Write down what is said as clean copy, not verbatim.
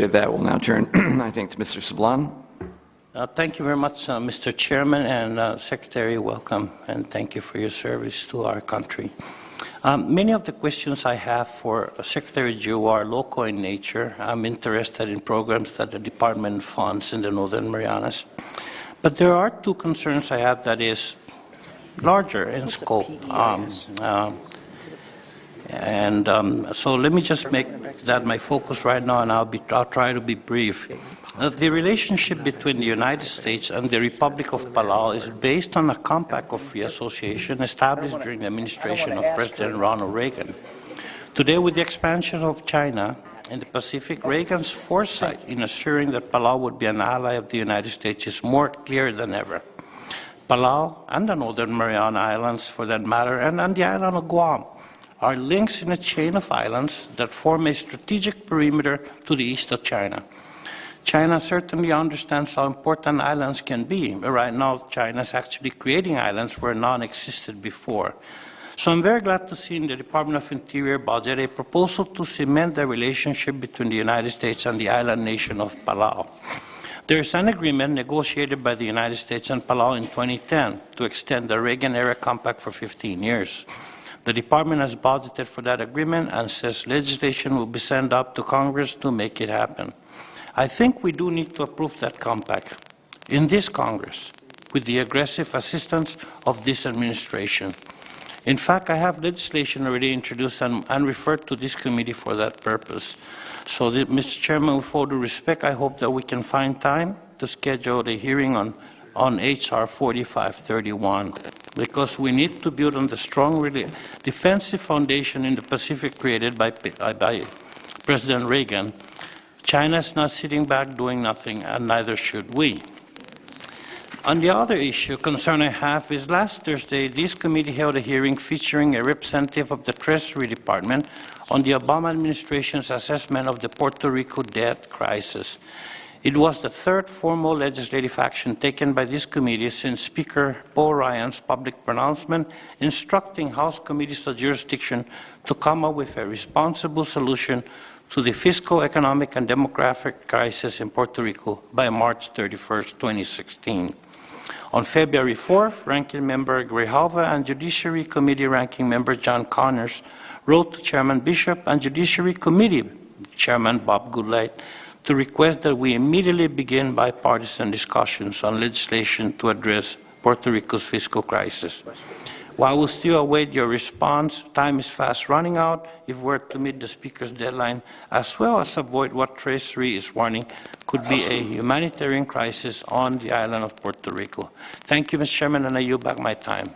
With that, we'll now turn, I think, to Mr. Sablan. Thank you very much, Mr. Chairman, and Secretary, welcome, and thank you for your service to our country. Many of the questions I have for Secretary Gio are local in nature. I'm interested in programs that the department funds in the Northern Marianas. But there are two concerns I have that is larger in scope. So let me just make that my focus right now, and I'll try to be brief. The relationship between the United States and the Republic of Palau is based on a compact of free association established during the administration of President Ronald Reagan. Today, with the expansion of China in the Pacific, Reagan's foresight in assuring that Palau would be an ally of the United States is more clear than ever. Palau and the Northern Mariana Islands, for that matter, and the island of Guam, are links in a chain of islands that form a strategic perimeter to the east of China. China certainly understands how important islands can be. Right now, China is actually creating islands where none existed before. So I'm very glad to see in the Department of Interior budget a proposal to cement the relationship between the United States and the island nation of Palau. There is an agreement negotiated by the United States and Palau in 2010 to extend the Reagan-era compact for 15 years. The department has budgeted for that agreement and says legislation will be sent up to Congress to make it happen. I think we do need to approve that compact in this Congress with the aggressive assistance of this administration. In fact, I have legislation already introduced and referred to this committee for that purpose. So, Mr. Chairman, with all due respect, I hope that we can find time to schedule a hearing on H.R. 4531, because we need to build on the strong defensive foundation in the Pacific created by President Reagan. China is not sitting back doing nothing, and neither should we. On the other concern I have is last Thursday, this committee held a hearing featuring a representative of the Treasury Department on the Obama administration's assessment of the Puerto Rico debt crisis. It was the third formal legislative action taken by this committee since Speaker Paul Ryan's public pronouncement instructing House committees of jurisdiction to come up with a responsible solution to the fiscal, economic, and demographic crisis in Puerto Rico by March 31st, 2016. On February 4th, Ranking Member Gregorio and Judiciary Committee Ranking Member John Connors wrote to Chairman Bishop and Judiciary Committee Chairman Bob Goodlight to request that we immediately begin bipartisan discussions on legislation to address Puerto Rico's fiscal crisis. While we still await your response, time is fast running out if we're to meet the Speaker's deadline, as well as avoid what Treasury is warning could be a humanitarian crisis on the island of Puerto Rico. Thank you, Mr. Chairman, and I yield back my time.